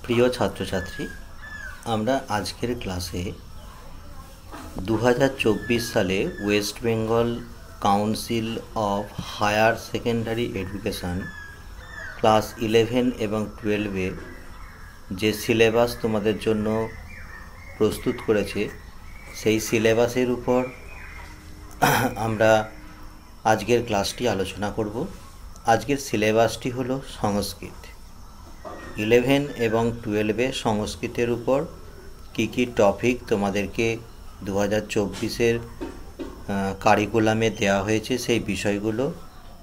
প্রিয় ছাত্রছাত্রী, আমরা আজকের ক্লাসে 2024 সালে West Bengal council of higher secondary education class 11 এবং 12-এ যে সিলেবাস তোমাদের জন্য প্রস্তুত করেছে সেই সিলেবাসের উপর আমরা আজকের ক্লাসটি আলোচনা করব। আজকের সিলেবাসটি হলো সংস্কৃত। 11 এবং 12-এ সংস্কৃতের উপর কী কী টপিক তোমাদেরকে 2024-এর কারিকুলামে দেওয়া হয়েছে সেই বিষয়গুলো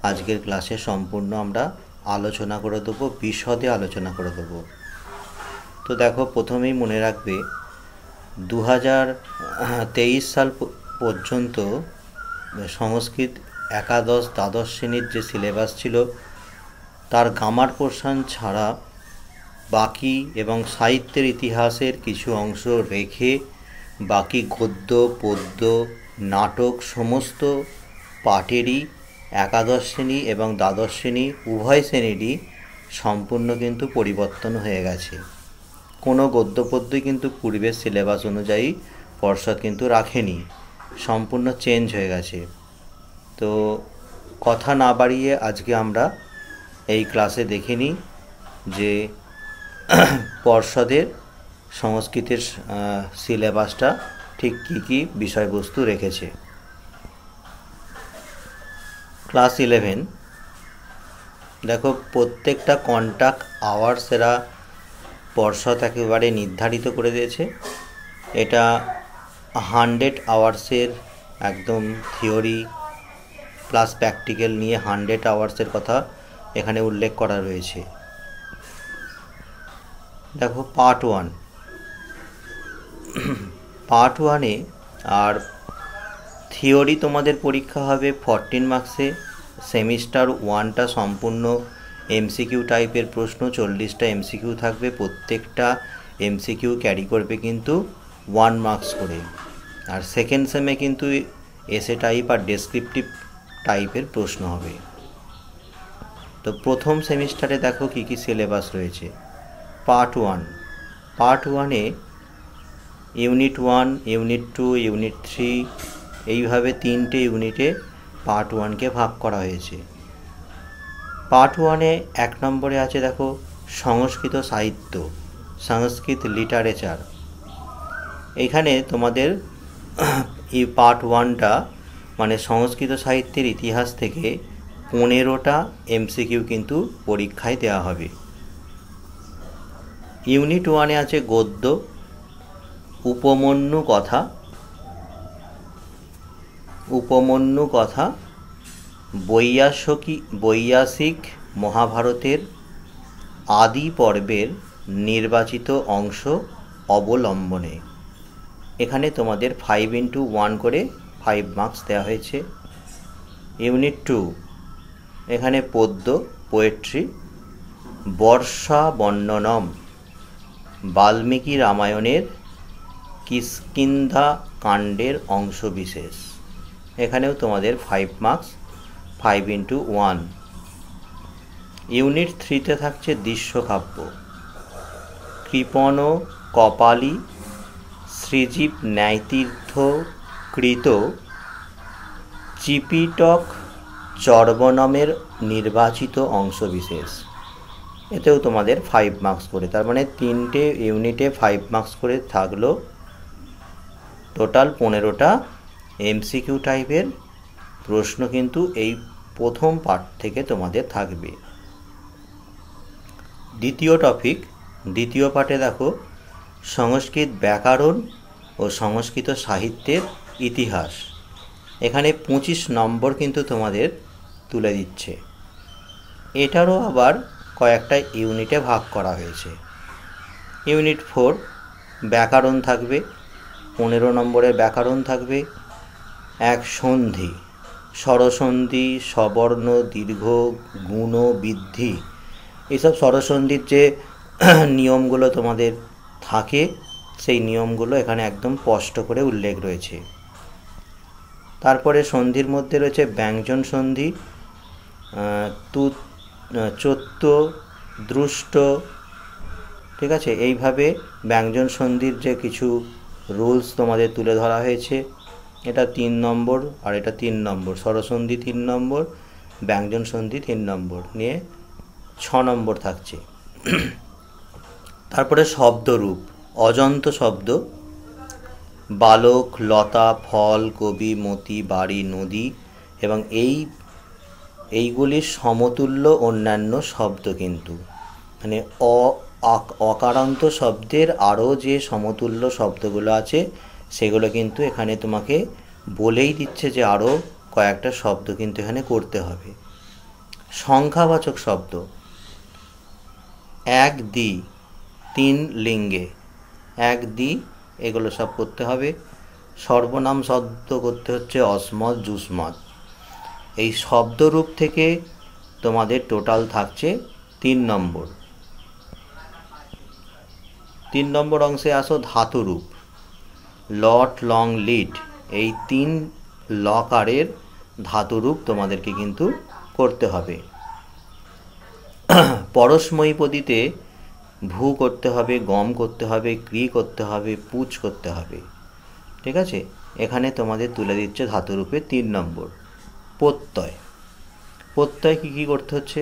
আজকের ক্লাসে সম্পূর্ণ আমরা আলোচনা করে দেবো, বিশদে আলোচনা করে দেবো। তো দেখো, প্রথমেই মনে রাখবে 2023 সাল পর্যন্ত সংস্কৃত একাদশ দ্বাদশ শ্রেণীর যে সিলেবাস ছিল তার গ্রামার পোর্শন ছাড়া বাকি এবং সাহিত্যের ইতিহাসের কিছু অংশ রেখে বাকি গদ্য, পদ্য, নাটক সমস্ত পাঠেরই একাদশ শ্রেণী এবং দ্বাদশ শ্রেণী উভয় শ্রেণীরই সম্পূর্ণ কিন্তু পরিবর্তন হয়ে গেছে। কোনো গদ্য পদ্যই কিন্তু পূর্বের সিলেবাস অনুযায়ী পর্ষদ কিন্তু রাখেনি, সম্পূর্ণ চেঞ্জ হয়ে গেছে। তো কথা না বাড়িয়ে আজকে আমরা এই ক্লাসে দেখে নিই যে পর্ষদের সংস্কৃতের সিলেবাসটা ঠিক কী কী বিষয়বস্তু রেখেছে। ক্লাস 11 দেখো, প্রত্যেকটা কন্টাক্ট আওয়ার্স এরা পর্ষদ একেবারে নির্ধারিত করে দিয়েছে। এটা 100 আওয়ার্সের একদম থিওরি প্লাস প্র্যাকটিক্যাল নিয়ে 100 আওয়ার্সের কথা এখানে উল্লেখ করা রয়েছে। দেখো, পার্ট 1-এ আর থিওরি তোমাদের পরীক্ষা হবে 14 মার্কসে। সেমিস্টার 1টা সম্পূর্ণ এমসিকিউ টাইপের প্রশ্ন, 40টা এমসিকিউ থাকবে, প্রত্যেকটা এমসিকিউ ক্যারি করবে কিন্তু 1 মার্কস করে। আর সেকেন্ড সেমে কিন্তু এসে টাইপ আর ডেসক্রিপটিভ টাইপের প্রশ্ন হবে। তো প্রথম সেমিস্টারে দেখো কী কী সিলেবাস রয়েছে। পার্ট 1-এ ইউনিট 1, ইউনিট 2, ইউনিট 3 এইভাবে 3টে ইউনিটে পার্ট 1কে ভাগ করা হয়েছে। পার্ট 1-এ 1 নম্বরে আছে দেখো সংস্কৃত সাহিত্য, সংস্কৃত লিটারেচার। এইখানে তোমাদের এই পার্ট 1টা মানে সংস্কৃত সাহিত্যের ইতিহাস থেকে 15টা এমসিকিউ কিন্তু পরীক্ষায় দেওয়া হবে। ইউনিট 1-এ আছে গদ্য, উপমন্যু কথা, বৈয়াসিক মহাভারতের আদি পর্বের নির্বাচিত অংশ অবলম্বনে। এখানে তোমাদের 5x1 করে 5 মার্কস দেওয়া হয়েছে। ইউনিট 2, এখানে পদ্য, পোয়েট্রি, বর্ষা বর্ণনম, বাল্মীকি রামায়ণের কিষ্কিন্ধা কাণ্ডের অংশবিশেষ। এখানেও তোমাদের 5 মার্কস, 5x1। ইউনিট 3-তে থাকছে দৃশ্যকাব্য, কৃপণ কপালী, শ্রীজীব ন্যায়তীর্থ কৃত চিপিটক চর্বণমের নির্বাচিত অংশবিশেষ। এতেও তোমাদের 5 মার্কস করে, তার মানে 3টে ইউনিটে 5 মার্কস করে থাকলো। টোটাল 15টা এমসিকিউ টাইপের প্রশ্ন কিন্তু এই প্রথম পার্ট থেকে তোমাদের থাকবে। দ্বিতীয় পার্টে দেখো সংস্কৃত ব্যাকরণ ও সংস্কৃত সাহিত্যের ইতিহাস। এখানে 25 নম্বর কিন্তু তোমাদের তুলে দিচ্ছে। এটারও আবার কয়েকটা ইউনিটে ভাগ করা হয়েছে। ইউনিট 4 ব্যাকরণ থাকবে, 15 নম্বরের ব্যাকরণ থাকবে। এক সন্ধি, স্বরসন্ধি, সবর্ণ, দীর্ঘ, গুণ, বৃদ্ধি, এইসব স্বরসন্ধির যে নিয়মগুলো তোমাদের থাকে সেই নিয়মগুলো এখানে একদম স্পষ্ট করে উল্লেখ রয়েছে। তারপরে সন্ধির মধ্যে রয়েছে ব্যঞ্জন সন্ধি, চত্ব, দৃষ্ট, ঠিক আছে। এইভাবে ব্যঞ্জন সন্ধির যে কিছু রুলস তোমাদের তুলে ধরা হয়েছে, এটা 3 নম্বর আর এটা 3 নম্বর, স্বরসন্ধি 3 নম্বর, ব্যঞ্জন সন্ধি 3 নম্বর নিয়ে 6 নম্বর থাকছে। তারপরে শব্দরূপ, অজন্ত শব্দ, বালক, লতা, ফল, কবি, মতি, বাড়ি, নদী এবং এইগুলির সমতুল্য অন্যান্য শব্দ, কিন্তু মানে অকারান্ত শব্দের আরও যে সমতুল্য শব্দগুলো আছে সেগুলো কিন্তু এখানে তোমাকে বলেই দিচ্ছে যে আরও কয়েকটা শব্দ কিন্তু এখানে করতে হবে। সংখ্যাবাচক শব্দ, 1 দ্বি, 3 লিঙ্গে, 1 দ্বি, এগুলো সব করতে হবে। সর্বনাম শব্দ করতে হচ্ছে অসমত, যুষ্মৎ। এই শব্দরূপ থেকে তোমাদের টোটাল থাকছে 3 নম্বর। 3 নম্বর অংশে আসো ধাতুরূপ, লট, লং, লিট, এই 3 লকারের ধাতুরূপ তোমাদেরকে কিন্তু করতে হবে। পরস্ময়ী পদীতে ভূ করতে হবে, গম করতে হবে, ক্রি করতে হবে, পুচ করতে হবে। ঠিক আছে, এখানে তোমাদের তুলে দিচ্ছে ধাতুরূপে 3 নম্বর। প্রত্যয়, প্রত্যয় কী করতে হচ্ছে,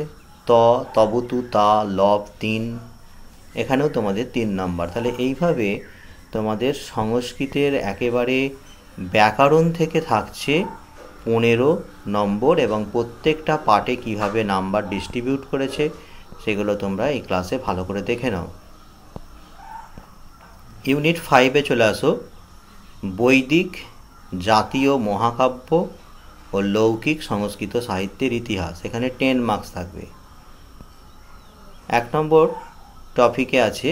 তবতু, তা, লব, 3, এখানেও তোমাদের 3 নম্বর। তাহলে এইভাবে তোমাদের সংস্কৃতের একেবারে ব্যাকরণ থেকে থাকছে 15 নম্বর, এবং প্রত্যেকটা পার্টে কিভাবে নাম্বার ডিস্ট্রিবিউট করেছে সেগুলো তোমরা এই ক্লাসে ভালো করে দেখে নাও। ইউনিট 5-এ চলে আসো, বৈদিক, জাতীয় মহাকাব্য ও লৌকিক সংস্কৃত সাহিত্যের ইতিহাস। এখানে 10 মার্কস থাকবে। 1 নম্বর টপিকে আছে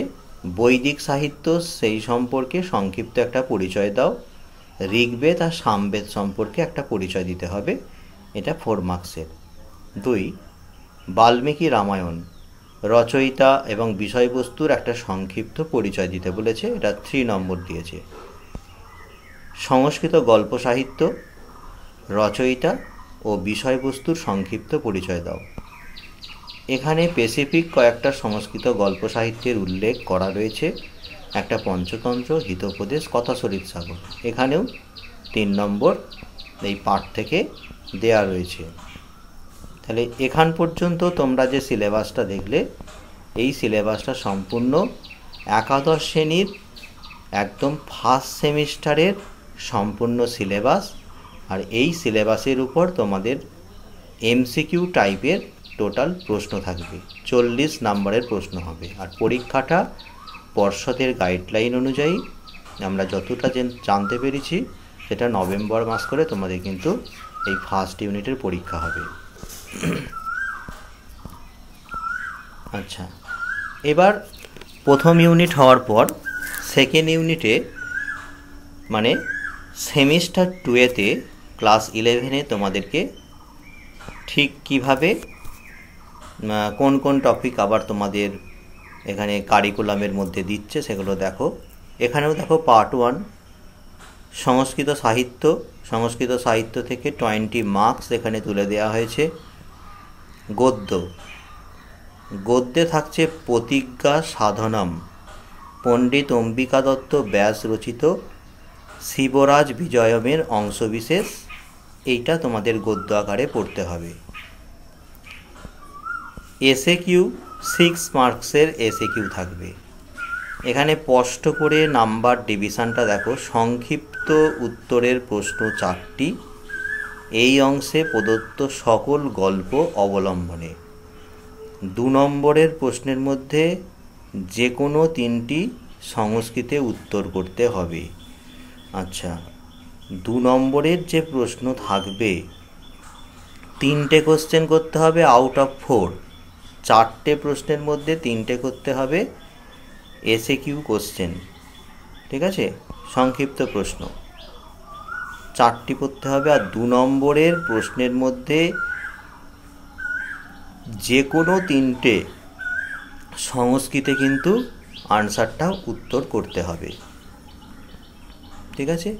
বৈদিক সাহিত্য, সেই সম্পর্কে সংক্ষিপ্ত একটা পরিচয় দাও। ঋগ্বেদ আর সামবেদ সম্পর্কে একটা পরিচয় দিতে হবে, এটা 4 মার্কসের। 2, বাল্মীকি রামায়ণ, রচয়িতা এবং বিষয়বস্তুর একটা সংক্ষিপ্ত পরিচয় দিতে বলেছে, এটা 3 নম্বর দিয়েছে। সংস্কৃত গল্প সাহিত্য, রচয়িতা ও বিষয়বস্তুর সংক্ষিপ্ত পরিচয় দাও। এখানে স্পেসিফিক কয়েকটা সংস্কৃত গল্প সাহিত্যের উল্লেখ করা রয়েছে, একটা পঞ্চতন্ত্র, হিতোপদেশ, কথাচরিত সাগর, এখানেও 3 নম্বর এই পাঠ থেকে দেয়া রয়েছে। তাহলে এখান পর্যন্ত তোমরা যে সিলেবাসটা দেখলে, এই সিলেবাসটা সম্পূর্ণ একাদশ শ্রেণীর একদম ফার্স্ট সেমিস্টারের সম্পূর্ণ সিলেবাস। আর এই সিলেবাসের উপর তোমাদের এমসিকিউ টাইপের টোটাল প্রশ্ন থাকবে, 40 নম্বরের প্রশ্ন হবে। আর পরীক্ষাটা পর্ষদের গাইডলাইন অনুযায়ী আমরা যতটা জানতে পেরেছি, সেটা নভেম্বর মাস করে তোমাদের কিন্তু এই ফার্স্ট ইউনিটের পরীক্ষা হবে। আচ্ছা, এবার প্রথম ইউনিট হওয়ার পর সেকেন্ড ইউনিটে মানে সেমিস্টার 2-এতে ক্লাস 11-এ তোমাদেরকে ঠিক কিভাবে কোন কোন টপিক আবার তোমাদের এখানে কারিকুলামের মধ্যে দিচ্ছে সেগুলো দেখো। এখানেও দেখো পার্ট 1 সংস্কৃত সাহিত্য, সংস্কৃত সাহিত্য থেকে 20 মার্কস এখানে তুলে দেওয়া হয়েছে। গদ্য, গদ্যে থাকছে প্রতিজ্ঞা সাধনম, পণ্ডিত অম্বিকা দত্ত ব্যাস রচিত শিবরাজ বিজয়মের অংশবিশেষ, এইটা তোমাদের গদ্য আকারে পড়তে হবে। এসএকিউ 6 মার্কসের এসএকিউ থাকবে। এখানে স্পষ্ট করে নাম্বার ডিভিশনটা দেখো, সংক্ষিপ্ত উত্তরের প্রশ্ন 4টি, এই অংশে প্রদত্ত সকল গল্প অবলম্বনে। 2 নম্বরের প্রশ্নের মধ্যে যে কোনো 3টি সংস্কৃতে উত্তর করতে হবে। আচ্ছা, 2 নম্বরের যে প্রশ্ন থাকবে 3টে কোশ্চেন করতে হবে আউট অফ 4, 4টে প্রশ্নের মধ্যে 3টে করতে হবে এসএকিউ কোশ্চেন। ঠিক আছে, সংক্ষিপ্ত প্রশ্ন 4টি করতে হবে। আর 2 নম্বরের প্রশ্নের মধ্যে যে কোনো 3টে সংস্কৃতে কিন্তু আনসারটা উত্তর করতে হবে। ঠিক আছে,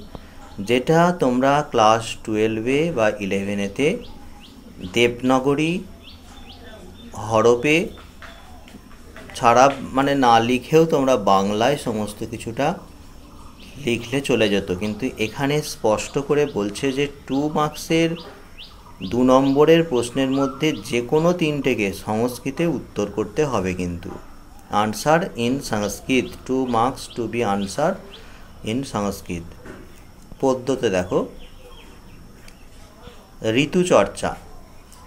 যেটা তোমরা ক্লাস 12-এ বা 11-এতে দেবনাগরী হরপে ছাড়া মানে না লিখেও তোমরা বাংলায় সমস্ত কিছুটা লিখলে চলে যেত, কিন্তু এখানে স্পষ্ট করে বলছে যে 2 মার্কসের 2 নম্বরের প্রশ্নের মধ্যে যে কোনো 3টেকে সংস্কৃতে উত্তর করতে হবে। কিন্তু answer in Sanskrit, 2 marks to be answer in Sanskrit. পদ্যতে দেখো, ঋতুচর্চা,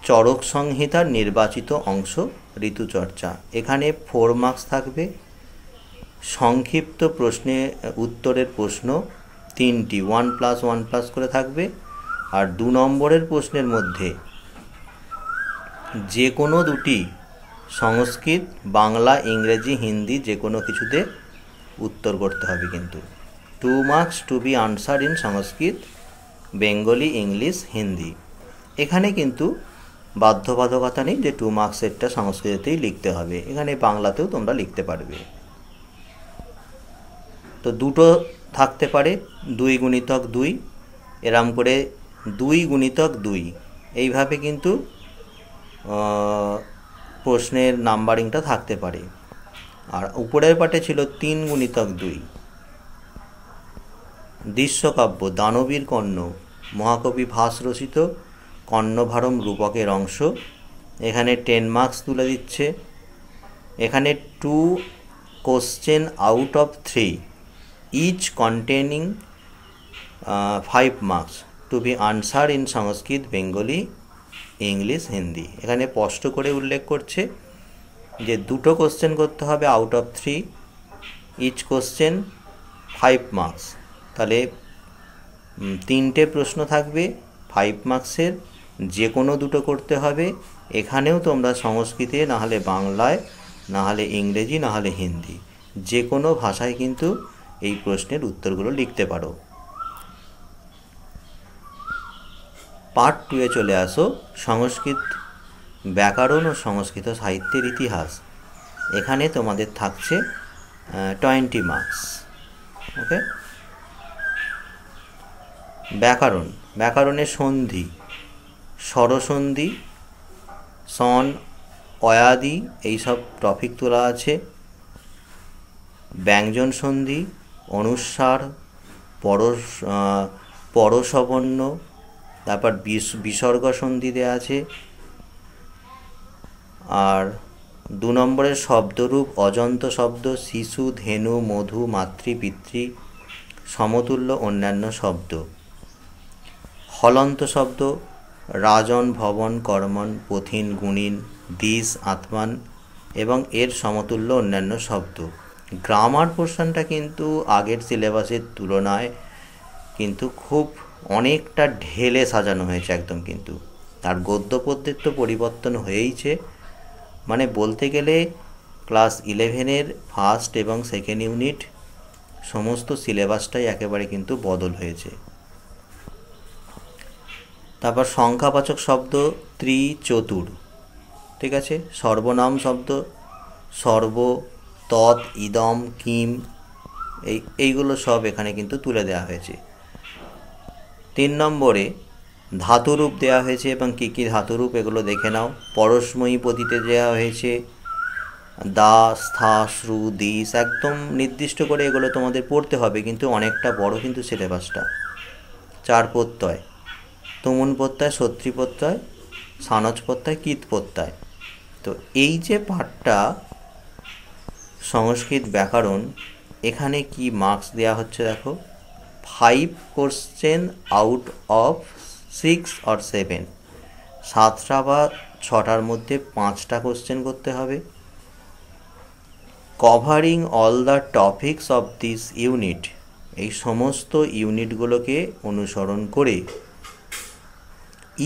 চরক সংহিতার নির্বাচিত অংশ ঋতুচর্চা। এখানে 4 মার্কস থাকবে। সংক্ষিপ্ত প্রশ্নে উত্তরের প্রশ্ন 3টি, 1+1+ করে থাকবে। আর 2 নম্বরের প্রশ্নের মধ্যে যে কোনো 2টি সংস্কৃত, বাংলা, ইংরেজি, হিন্দি যে কোনো কিছুতে উত্তর করতে হবে। কিন্তু 2 marks to be answer in Sanskrit, Bengali, English, Hindi. এখানে কিন্তু বাধ্যবাধকতা নেই যে 2 মার্কসেরটা সংস্কৃতেই লিখতে হবে, এখানে বাংলাতেও তোমরা লিখতে পারবে। তো দুটো থাকতে পারে, 2 × 2, এরম করে 2 × 2, এইভাবে কিন্তু প্রশ্নের নাম্বারিংটা থাকতে পারে। আর উপরের পাটে ছিল 3 × 2। দৃশ্যকাব্য, দানবীর কর্ণ, মহাকবি ভাস রচিত কর্ণভারম রূপকের অংশ। এখানে 10 মার্কস তুলে দিচ্ছে। এখানে 2 question out of 3, each containing 5 marks to be answer in Sanskrit, Bengali, English, Hindi. এখানে স্পষ্ট করে উল্লেখ করছে যে 2টো কোশ্চেন করতে হবে out of 3, each question 5 marks. তাহলে 3টে প্রশ্ন থাকবে 5 মার্কসের, যে কোনো 2টো করতে হবে। এখানেও তোমরা সংস্কৃতে, না হলে বাংলায়, না হলে ইংরেজি, না হলে হিন্দি, যে কোনো ভাষায় কিন্তু এই প্রশ্নের উত্তরগুলো লিখতে পারো। পার্ট 2-এ চলে আসো, সংস্কৃত ব্যাকরণ ও সংস্কৃত সাহিত্যের ইতিহাস। এখানে তোমাদের থাকছে 20 মার্কস। ওকে। ব্যাকরণ, ব্যাকরণের সন্ধি, স্বরসন্ধি, সন, অয়াদি, এইসব টপিক তোলা আছে। ব্যঞ্জন সন্ধি, অনুস্বার, পরশবর্ণ, তারপর বিসর্গ সন্ধি দেওয়া আছে। আর 2 নম্বরের শব্দরূপ, অজন্ত শব্দ, শিশু, ধেনু, মধু, মাতৃ, পিতৃ, সমতুল্য অন্যান্য শব্দ। হলন্ত শব্দ, রাজন, ভবন, কর্মণ, পথিন, গুণিন, দিশ, আত্মান এবং এর সমতুল্য অন্যান্য শব্দ। গ্রামার পোর্শনটা কিন্তু আগের সিলেবাসের তুলনায় কিন্তু খুব অনেকটা ঢেলে সাজানো হয়েছে একদম। কিন্তু আর গদ্য পদ্যের তো পরিবর্তন হয়েইছে, মানে বলতে গেলে ক্লাস 11-এর ফার্স্ট এবং সেকেন্ড ইউনিট সমস্ত সিলেবাসটাই একেবারে কিন্তু বদল হয়েছে। তারপর সংখ্যাবাচক শব্দ, ত্রি, চতুর, ঠিক আছে। সর্বনাম শব্দ, সর্ব, তৎ, ইদম, কিম, এইগুলো সব এখানে কিন্তু তুলে দেওয়া হয়েছে। 3 নম্বরে ধাতুরূপ দেওয়া হয়েছে এবং কী কী ধাতুরূপ এগুলো দেখে নাও। পরস্ময়ী পদিতে দেওয়া হয়েছে দা, স্থা, শ্রু, দিশ, একদম নির্দিষ্ট করে এগুলো তোমাদের পড়তে হবে, কিন্তু অনেকটা বড় কিন্তু সিলেবাসটা। 4 প্রত্যয়, তুমুন প্রত্যয়, সত্রী প্রত্যয়, সানজ প্রত্যয়, কীট প্রত্যয়। তো এই যে পাঠটা সংস্কৃত ব্যাকরণ, এখানে কি মার্কস দেওয়া হচ্ছে দেখো, 5 কোশ্চেন আউট অফ 6 or 7, 7টা বা 6টার মধ্যে 5টা কোশ্চেন করতে হবে। Covering all the topics of this unit, এই সমস্ত ইউনিটগুলোকে অনুসরণ করে।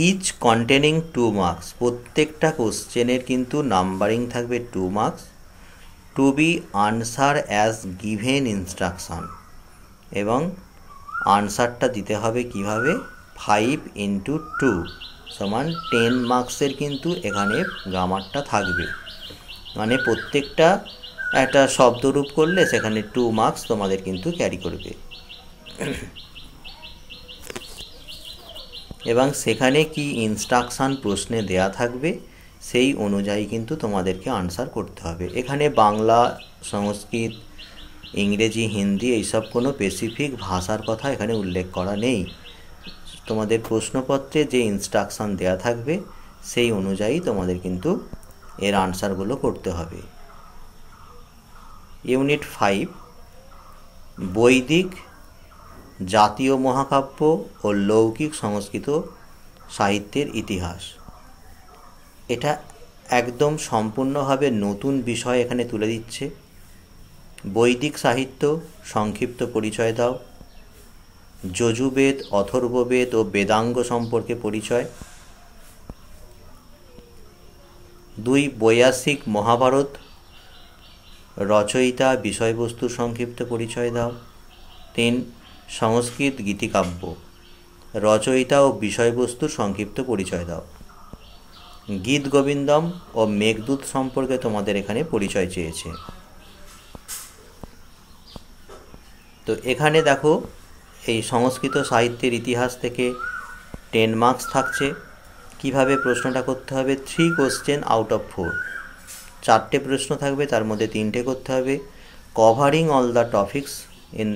ইচ কন্টেনিং 2 মার্কস, প্রত্যেকটা কোশ্চেনের কিন্তু নাম্বারিং থাকবে 2 marks. To be answer as given instruction, এবং আনসারটা দিতে হবে কিভাবে, 5 × 2 = 10 মার্কসের কিন্তু এখানে গ্রামারটা থাকবে। মানে প্রত্যেকটা একটা শব্দরূপ করলে সেখানে 2 মার্কস তোমাদের কিন্তু ক্যারি করবে। এবং সেখানে কি ইনস্ট্রাকশান প্রশ্নে দেয়া থাকবে সেই অনুযায়ী কিন্তু তোমাদেরকে আনসার করতে হবে। এখানে বাংলা, সংস্কৃত, ইংরেজি, হিন্দি এইসব কোনো স্পেসিফিক ভাষার কথা এখানে উল্লেখ করা নেই। তোমাদের প্রশ্নপত্রে যে ইনস্ট্রাকশান দেয়া থাকবে সেই অনুযায়ী তোমাদের কিন্তু এর আনসারগুলো করতে হবে। ইউনিট 5 বৈদিক, জাতীয় মহাকাব্য ও লৌকিক সংস্কৃত সাহিত্যের ইতিহাস। এটা একদম সম্পূর্ণভাবে নতুন বিষয় এখানে তুলে দিচ্ছে। বৈদিক সাহিত্য সংক্ষিপ্ত পরিচয় দাও। যজুর্বেদ, অথর্ববেদ ও বেদাঙ্গ সম্পর্কে পরিচয়। 2 বৈয়াসিক মহাভারত রচয়িতা, বিষয়বস্তুর সংক্ষিপ্ত পরিচয় দাও। 3 সংস্কৃত গীতিকাব্য রচয়িতা ও বিষয়বস্তুর সংক্ষিপ্ত পরিচয় দাও। গীত গোবিন্দম ও মেঘদূত সম্পর্কে তোমাদের এখানে পরিচয় চেয়েছে। তো এখানে দেখো এই সংস্কৃত সাহিত্যের ইতিহাস থেকে 10 মার্কস থাকছে। কিভাবে প্রশ্নটা করতে হবে? 3 কোশ্চেন আউট অফ 4, 4টে প্রশ্ন থাকবে, তার মধ্যে 3টে করতে হবে। Covering all the topics in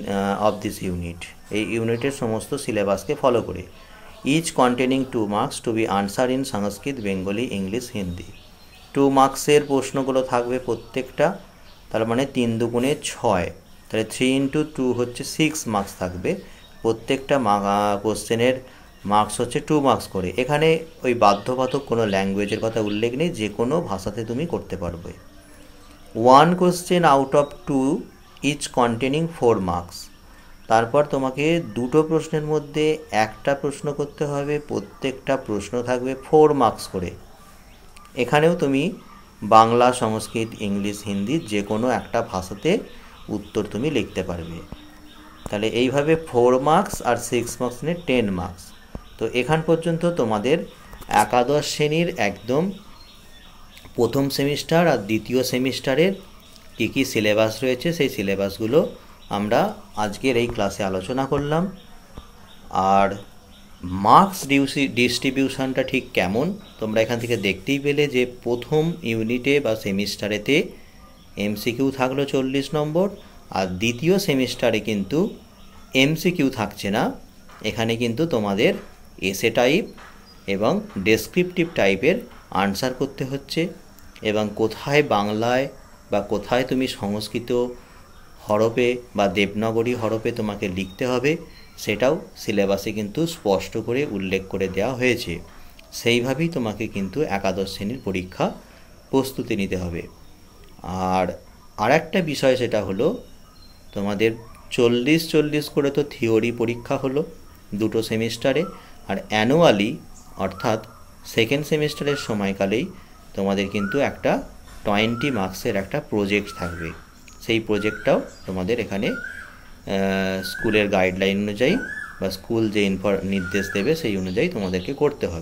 of this unit, এই ইউনিটের সমস্ত সিলেবাসকে ফলো করে। Each containing 2 marks to be answer in Sanskrit, Bengali, English, Hindi. 2 মার্কসের প্রশ্নগুলো থাকবে প্রত্যেকটা, তার মানে 3 দুগুণে 6, তাহলে 3 × 2 হচ্ছে 6 মার্কস থাকবে। প্রত্যেকটা কোশ্চেনের মার্কস হচ্ছে 2 মার্কস করে। এখানে ওই বাধ্যবাধক কোনো ল্যাঙ্গুয়েজের কথা উল্লেখ নেই, যে কোনো ভাষাতে তুমি করতে পারবে। 1 question out of 2 each containing 4 marks. তারপর তোমাকে 2টো প্রশ্নের মধ্যে একটা প্রশ্ন করতে হবে, প্রত্যেকটা প্রশ্ন থাকবে 4 মার্কস করে। এখানেও তুমি বাংলা, সংস্কৃত, ইংলিশ, হিন্দি যে কোনো একটা ভাষাতে উত্তর তুমি লিখতে পারবে। তাহলে এইভাবে 4 মার্কস আর 6 মার্কস নিয়ে 10 মার্কস। তো এখান পর্যন্ত তোমাদের একাদশ শ্রেণীর একদম প্রথম সেমিস্টার আর দ্বিতীয় সেমিস্টারের কী কী সিলেবাস রয়েছে সেই সিলেবাসগুলো আমরা আজকের এই ক্লাসে আলোচনা করলাম। আর মার্কস ডিস্ট্রিবিউশনটা ঠিক কেমন তোমরা এখান থেকে দেখতেই পেলে, যে প্রথম ইউনিটে বা সেমিস্টারেতে এমসিকিউ থাকলো 40 নম্বর, আর দ্বিতীয় সেমিস্টারে কিন্তু এমসিকিউ থাকছে না। এখানে কিন্তু তোমাদের এসে টাইপ এবং ডেসক্রিপটিভ টাইপের আনসার করতে হচ্ছে, এবং কোথায় বাংলায় বা কোথায় তুমি সংস্কৃত হরফে বা দেবনাগরী হরফে তোমাকে লিখতে হবে সেটাও সিলেবাসে কিন্তু স্পষ্ট করে উল্লেখ করে দেওয়া হয়েছে। সেইভাবেই তোমাকে কিন্তু একাদশ শ্রেণীর পরীক্ষা প্রস্তুতি নিতে হবে। আর একটা বিষয় সেটা হলো তোমাদের 40 করে তো থিওরি পরীক্ষা হলো 2টো সেমিস্টারে, আর অ্যানুয়ালি অর্থাৎ সেকেন্ড সেমিস্টারের সময়কালেই তোমাদের কিন্তু একটা 20 মার্কসের একটা প্রজেক্ট থাকবে। সেই প্রজেক্টটাও তোমাদের এখানে স্কুলের গাইডলাইন অনুযায়ী বা স্কুল যে নির্দেশ দেবে সেই অনুযায়ী তোমাদেরকে করতে হবে।